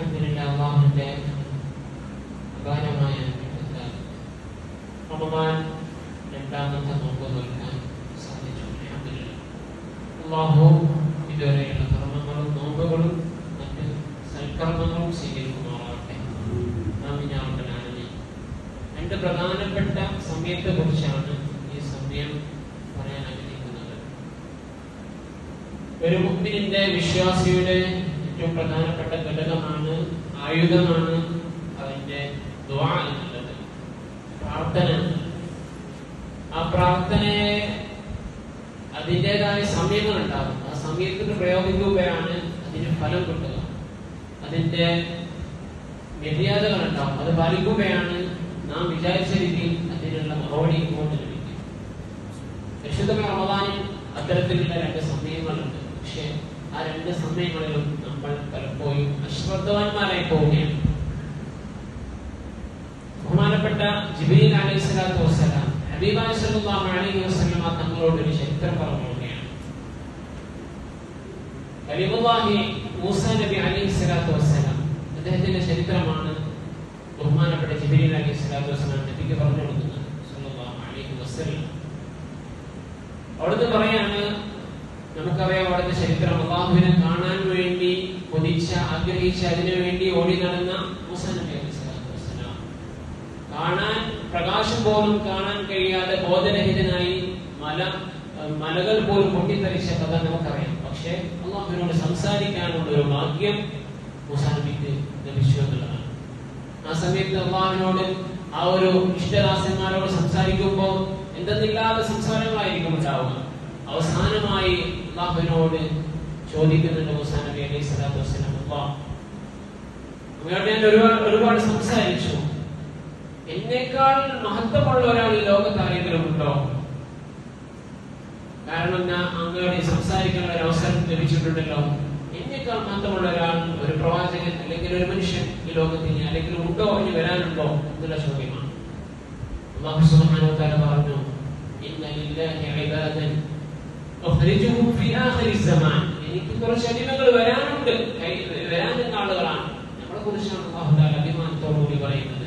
അല്ലാഹുവിന്റെ അപാരമായ റമദാൻ രണ്ടാമത്തെ നോമ്പ് നോക്കാൻ സാധിച്ചു. അല്ലാഹു ഇതുവരെയുള്ള കർമ്മങ്ങളും നോമ്പുകളും മറ്റ് സൽക്കർമ്മങ്ങളും സ്വീകരിക്കുമാറാവട്ടെ. രണ്ട് പ്രധാനപ്പെട്ട സമയത്തെ കുറിച്ചാണ് ഈ സമയം പറയാൻ ആഗ്രഹിക്കുന്നത്. ഒരു മുഅ്മിനിന്റെ വിശ്വാസിയുടെ ഏറ്റവും പ്രധാനപ്പെട്ട ഘടകമാണ്, ആയുധമാണ് അവന്റെ ദുആ എന്നുള്ളത്, പ്രാർത്ഥന. ആ പ്രാർത്ഥനയെ അതിൻ്റെതായ സമയങ്ങൾ ഉണ്ടാകും. ആ സമയത്തിന് പ്രയോഗിക്കുകയാണ് അതിന് ഫലം കിട്ടുക. അതിന്റെ മര്യാദകൾ ഉണ്ടാവും. അത് പാലിക്കുകയാണ് നാം വിചാരിച്ച രീതിയിൽ അതിനുള്ള മറുപടി ഇങ്ങോട്ട് ലഭിക്കും. പരിശുദ്ധമായ റമദാനിൽ അത്തരത്തിലുള്ള രണ്ട് സമയങ്ങളുണ്ട്. പക്ഷെ ആ രണ്ട് സമയങ്ങളിലും നമ്മൾ പലപ്പോഴും അശ്രദ്ധവാന്മാരായി പോവുകയാണ്. ബഹുമാനപ്പെട്ട ജിബ്രീൽ അലൈഹിസ്സലാത്തു വസ്സലാം ഹബീബായ സല്ലല്ലാഹു അലൈഹി വസല്ലം തങ്ങളോട് ഒരു ചരിത്രം പറയുകയാണ്. കലിമുല്ലാഹി മൂസാ നബി അലൈഹിസ്സലാത്തു വസ്സലാം, അദ്ദേഹത്തിന്റെ ചരിത്രമാണ് ബഹുമാനപ്പെട്ട ജിബ്രീൽ അലൈഹിസ്സലാത്തു വസ്സലാം നബിക്ക് പറഞ്ഞു കൊടുക്കുന്നത് സല്ലല്ലാഹു അലൈഹി വസല്ലം. അവിടുന്ന് പറയാണ്, നമുക്കറിയാം അവിടുത്തെ ചരിത്രം. അല്ലാഹുവിനെ കാണാൻ വേണ്ടി കൊതിച്ച, ആഗ്രഹിച്ച, അതിനു വേണ്ടി ഓടി നടന്ന മൂസാ നബി അലൈഹിസ്സലാത്തു വസ്സലാം കാണാൻ, പ്രകാശം പോലും കാണാൻ കഴിയാതെ ബോധരഹിതനായി മലകൾ പോലും പൊട്ടിത്തെറിച്ച കഥ നമുക്കറിയാം. പക്ഷെ അല്ലാഹുവിനോട് സംസാരിക്കാനുള്ള ഒരു ഭാഗ്യം മൂസാ നബിക്ക് ലഭിച്ചു എന്നുള്ളതാണ്. ആ സമയത്ത് അല്ലാഹുവിനോട്, ആ ഒരു ഇഷ്ടദാസന്മാരോട് സംസാരിക്കുമ്പോൾ എന്തെന്നില്ലാതെ സംസാരങ്ങളായിരിക്കും ഉണ്ടാവുക. അവസാനമായി അല്ലാഹുവിനോട് ചോദിക്കുന്നുണ്ട് മൂസാ നബി അലൈഹിസ്സലാത്തു വസ്സലാം, അങ്ങയോട് ഞാൻ ഒരുപാട് സംസാരിച്ചു, എന്നേക്കാൾ മഹത്വമുള്ള ഒരാൾ ഈ ലോകത്ത് ആരെങ്കിലും ഉണ്ടോ? കാരണം ഞാൻ അങ്ങയോട് സംസാരിക്കാനുള്ള ഒരു അവസരം ലഭിച്ചിട്ടുണ്ടല്ലോ. എന്നേക്കാൾ മഹത്വമുള്ള ഒരാൾ, ഒരു പ്രവാചകൻ അല്ലെങ്കിൽ ഒരു മനുഷ്യൻ ഈ ലോകത്ത് ഇനി അല്ലെങ്കിൽ ഉണ്ടോ, ഇനി വരാനുണ്ടോ എന്നുള്ള ചോദ്യമാണ്. അല്ലാഹു സുബ്ഹാനഹു വ തആല പറഞ്ഞു, ഇന്ന ലില്ലാഹി ഇബാദൻ ഉഖ്രിജുഹും ഫീ ആഖിരി സമാൻ. എനിക്ക് കുറച്ച് അടിമകൾ വരാനുണ്ട്, വരാനുള്ള ആളുകളാണ്. നമ്മളെ കുറിച്ചാണ് അല്ലാഹു തആല അഭിമാനത്തോടുകൂടി പറയുന്നത്.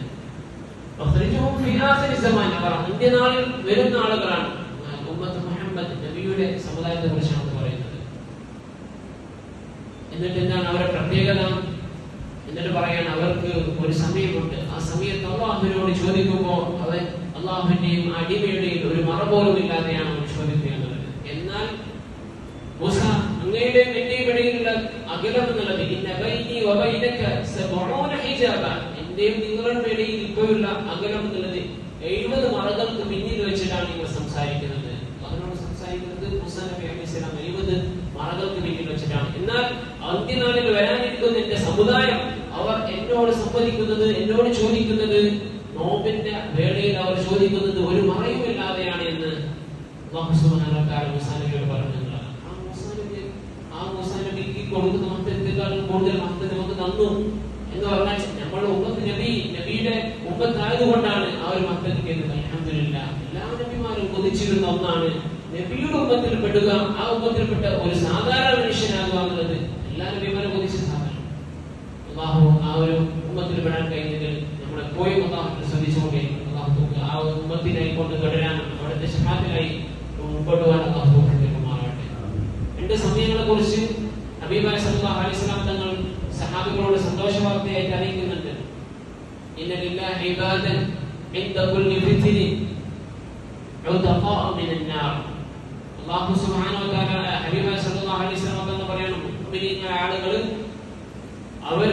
ഉഖ്രിജുഹും ഫീ ആഖിരി സമാൻ, അവർ അന്ത്യനാളിൽ വരുന്ന ആളുകളാണ്. ഉമ്മത്ത് മുഹമ്മദ് നബിയുടെ സമുദായത്തെ കുറിച്ചാണ് പറയുന്നത്. എന്നിട്ട് എന്താണ് അവരുടെ പ്രത്യേകത? എന്നിട്ട് പറയാൻ അവർക്ക് ഒരു സമയമുണ്ട്. ആ സമയത്ത് അല്ലാഹുവിനോട് ചോദിക്കുമ്പോൾ അവൻ അല്ലാഹുവിന്റെയും അടിമയുടെയും ഒരു മറ പോലും ഇല്ലാതെയാണ് അവൻ ചോദിക്കുന്നത്. എന്നാൽ മൂസ, അങ്ങയുടെയും എന്റെയും ഇടയിലുള്ള അകലം എന്നുള്ളത്, ഇന്ന ബൈനി വബൈനക സബഊന ഹിജാബ, എന്റെയും നിങ്ങളുടെ ഇടയിൽ ഇപ്പോഴുള്ള അകലം എന്നുള്ളത് 70 മറകൾക്ക് പിന്നിൽ വെച്ചിട്ടാണ് നിങ്ങൾ സംസാരിക്കുന്നത്. അവനോട് സംസാരിക്കുന്നത് മൂസാ നബി അലൈഹിസ്സലാം 70 മറകൾക്ക് പിന്നിൽ വെച്ചിട്ടാണ്. എന്നാൽ അന്ത്യനാളിൽ വരാനിരിക്കുന്ന എന്റെ സമുദായം, അവർ എന്നോട് സംവദിക്കുന്നത്, എന്നോട് ചോദിക്കുന്നത്, നോമ്പിന്റെ വേളയിൽ അവർ ചോദിക്കുന്നത് ഒരു മറയുമില്ലാതെയാണ് എന്ന് അല്ലാഹു സുബ്ഹാനഹു വ തആല മൂസാ നബിയോട് പറഞ്ഞതാണ്. ആ മൂസാ നബിക്ക് കൊടുക്കുന്ന മഹത്വത്തെക്കാളും കൂടുതൽ മഹത്വം നമുക്ക് തന്നു എന്ന് പറഞ്ഞാൽ നമ്മുടെ ഉമ്മത്ത് നബിയുടെ ഉമ്മത്തായതുകൊണ്ടാണ് ആ ഒരു മഹത്വം കേൾക്കുന്നത്. അൽഹംദുലില്ലാഹ്, എല്ലാ നബിമാരും കൊതിച്ചിരുന്ന ഒന്നാണ് നബിയുടെ ഉമ്മത്തിൽ പെടുക, ആ ഉമ്മത്തിൽപ്പെട്ട ഒരു സാധാരണ മനുഷ്യനാകുക എന്നുള്ളത്. എല്ലാ നബിമാരും കൊതിച്ച സാധനം. അല്ലാഹു ആ ഒരു ഉമ്മത്തിൽ പെടാൻ കഴിയുന്നതിൽ നമ്മളെപ്പോഴും അല്ലാഹുവിനെ ശ്രദ്ധിച്ചുകൊണ്ടേയിരിക്കും. അല്ലാഹു ആ ഉമ്മത്തിനായി കൊണ്ട് തുടരാനും അവിടുത്തെ ശഫാഅത്തിനായി മുമ്പോട്ട് പോകാൻ അല്ലാഹു തൗഫീഖ് നൽകുമാറാവട്ടെ. രണ്ട് സമയങ്ങളെ കുറിച്ച് ഹബീബായ സല്ലല്ലാഹു അലൈഹി വസല്ലം തങ്ങൾ സഹാബികളോട് സന്തോഷ വാർത്തയായിട്ട് അറിയിക്കുന്നുണ്ട്. ഇന്ന ലില്ലാഹി ഇബാദൻ ഇൻദ കുല്ലി ഫിത്രി ഉതഖാ മിനൻ നാർ. അല്ലാഹു സുബ്ഹാനഹു വ തആല ഹബീബായ സല്ലല്ലാഹു അലൈഹി വസല്ലം തങ്ങൾ പറയുന്നു, മുഅ്മിനീങ്ങളായ ആളുകൾ അവർ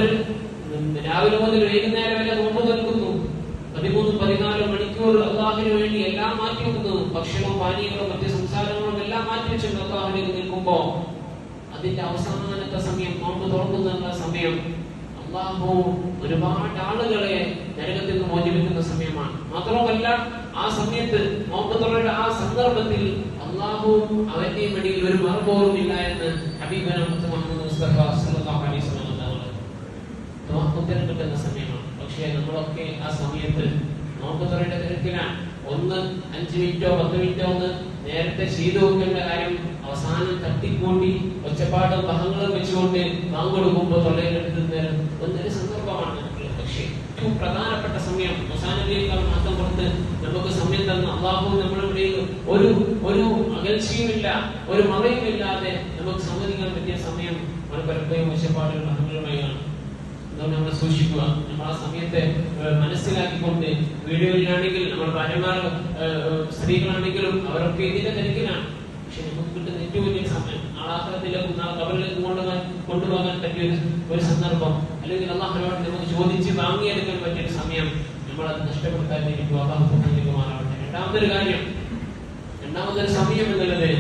രാവിലെ മുതൽ വൈകുന്നേരം വരെ നോമ്പ് നിൽക്കുന്നു. 13-14 മണിക്കൂർ അല്ലാഹുവിന് വേണ്ടി എല്ലാം മാറ്റിവെക്കുന്നു. ഭക്ഷണവും പാനീയങ്ങളും മറ്റ് സംസാരങ്ങളും എല്ലാം മാറ്റിവെച്ചുകൊണ്ട് അല്ലാഹുവിലേക്ക് നിൽക്കുമ്പോൾ അതിന്റെ അവസാനത്തെ സമയം, നോമ്പ് തുറക്കുന്ന സമയം, അല്ലാഹു ഒരുപാട് ആളുകളെ നരകത്തിൽ നിന്ന് മോചിപ്പിക്കുന്ന സമയമാണ്. മാത്രമല്ല ആ സമയത്ത് നോമ്പ് തുറയുടെ ആ സന്ദർഭത്തിൽ അല്ലാഹു അവന്റെയും ഇടയിൽ ഒരു മറപോലും ഇല്ല എന്ന് ഹബീബന മുഹമ്മദ് മുസ്തഫ സല്ലല്ലാഹു അലൈഹി വസല്ലം കിട്ടുന്ന സമയമാണ്. പക്ഷേ നമ്മളൊക്കെ ആ സമയത്ത് നോമ്പ് തുറയുടെ തിരക്കിലാണ്. ഒന്ന് 5 മിനിറ്റോ 10 മിനിറ്റോ ഒന്ന് നേരത്തെ ചെയ്തു വെക്കേണ്ട കാര്യം അവസാനം അവസാനം തട്ടിക്കൂട്ടി ഒച്ചപ്പാടും ബഹങ്ങളും വെച്ചുകൊണ്ട് ബാങ്ക് കൊടുക്കുമ്പോൾ തൊള്ളയിലെടുത്ത് ഒന്നൊരു സന്ദർഭമാണ്. പക്ഷേ ഏറ്റവും പ്രധാനപ്പെട്ട സമയം അവസാനത്തേക്കാൾ മാത്രം കൊടുത്ത് നമുക്ക് സമയം തന്ന അള്ളാഹു നമ്മളുടെ ഒരു അകൽച്ചയുമില്ല, ഒരു മറയുമില്ലാതെ നമുക്ക് സമ്മതിക്കാൻ പറ്റിയ സമയം നമ്മൾ പലപ്പോഴും ഒച്ചപ്പാടും ബഹങ്ങളുമായാണ്. അതുകൊണ്ട് നമ്മൾ സൂക്ഷിക്കുക. നമ്മൾ ആ സമയത്തെ മനസ്സിലാക്കിക്കൊണ്ട് വീടുകളിലാണെങ്കിൽ നമ്മൾ ഭാര്യമാർ സ്ത്രീകളാണെങ്കിലും അവരൊക്കെ ഇതിന്റെ തിരക്കിലാണ്. പക്ഷെ നമുക്ക് കിട്ടുന്ന ഏറ്റവും വലിയ സമയം ആളാഹത്തിലേക്ക് കബറിലേക്ക് കൊണ്ടുപോകാൻ പറ്റിയ ഒരു സന്ദർഭം, അല്ലെങ്കിൽ അള്ളാഹുവിനോട് നമുക്ക് ചോദിച്ച് വാങ്ങിയെടുക്കാൻ പറ്റിയൊരു സമയം നമ്മളത് നഷ്ടപ്പെടുത്താതിരിക്കുക. അള്ളാഹുമാറാവട്ടെ. രണ്ടാമതൊരു സമയം എന്നുള്ളത്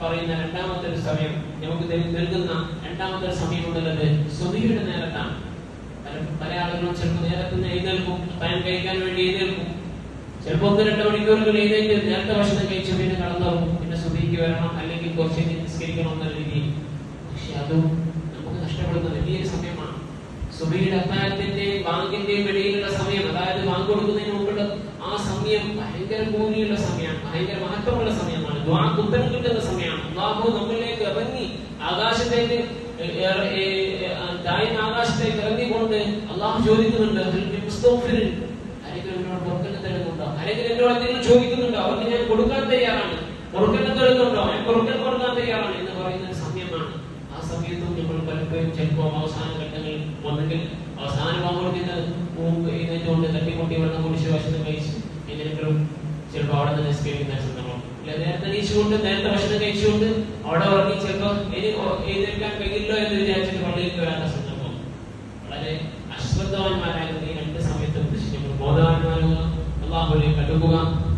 പറയുന്ന രണ്ടാമത്തെ ഒരു സമയം, നമുക്ക് നൽകുന്ന രണ്ടാമത്തെ സമയം എന്നുള്ളത് സുബഹിയുടെ നേരത്താണ്. പല ആളുകളും ചിലപ്പോൾ നേരത്തെ എഴുന്നേൽക്കും, താൻ കഴിക്കാൻ വേണ്ടി എഴുന്നേൽക്കും. ചിലപ്പോൾ 1-2 മണിക്കൂറുകൾ എഴുന്നേറ്റ് നേരത്തെ ഭക്ഷണം കഴിച്ചു പിന്നെ കടന്നുറങ്ങും, പിന്നെ സുബഹിക്ക് വരണം അല്ലെങ്കിൽ കുറച്ച് നിസ്കരിക്കണം എന്നുള്ള രീതിയിൽ. പക്ഷെ അതും നമുക്ക് നഷ്ടപ്പെടുന്ന വലിയൊരു സമയമാണ്. സുബഹിയുടെ അത്താഴത്തിന്റെയും ബാങ്കിന്റെയും ഇടയിലുള്ള സമയം, അതായത് ബാങ്ക് കൊടുക്കുന്നതിന് മുമ്പുള്ള ആ സമയം ഭയങ്കര കൂലിയുള്ള സമയമാണ്, ഭയങ്കര മഹത്വമുള്ള സമയമാണ്, ദുആക്ക് ഉത്തരം കിട്ടുന്ന സമയമാണ്. അല്ലാഹു നമ്മളിലേക്ക് ഇറങ്ങി ആകാശത്തേക്ക് ആകാശത്തേക്ക് ഇറങ്ങിക്കൊണ്ട് അള്ളാഹു ചോദിക്കുന്നുണ്ട്, ആരെങ്കിലും എന്നോട് പൊറുക്കന്നെ തരുന്നുണ്ടോ, ആരെങ്കിലും എന്നോട് എന്തെങ്കിലും ചോദിക്കുന്നുണ്ടോ, അവർക്ക് ഞാൻ കൊടുക്കാൻ തയ്യാറാണ്, പൊറുക്കന്നെ തരുന്നുണ്ടോ, ഞാൻ പൊറുക്കൻ കൊടുക്കാൻ തയ്യാറാണ് എന്ന് പറയുന്ന ഒരു സമയമാണ്. ആ സമയത്തും നമ്മൾ പലപ്പോഴും ചിലപ്പോൾ അവസാന ഘട്ടങ്ങളിൽ ഒന്നെങ്കിൽ അവസാനമാകുമ്പോൾ എഴുന്നേറ്റുകൊണ്ട് തട്ടിക്കൊണ്ടി വെള്ളം കുടിച്ച് ഭക്ഷണം കഴിച്ച് എങ്ങനെയെങ്കിലും ചിലപ്പോൾ അവിടെ നിന്ന് നിസ്കരിക്കുന്ന സന്ദർഭം, ഇല്ല നേരത്തെ നീച്ചുകൊണ്ട് നേരത്തെ ഭക്ഷണം കഴിച്ചുകൊണ്ട് അവിടെ ഉറങ്ങി ചിലപ്പോൾ എഴുന്നേൽക്കാൻ കഴിയില്ലോ എന്ന് വിചാരിച്ചിട്ട് പള്ളിയിലേക്ക് വരാത്ത സന്ദർഭം. വളരെ അശ്രദ്ധവാന്മാരാകുന്ന ഈ രണ്ട് സമയത്തെ കുറിച്ച് നമ്മൾ ബോധവാന്മാരുക, അല്ലാഹുവിനെ കണ്ടുക്കുക.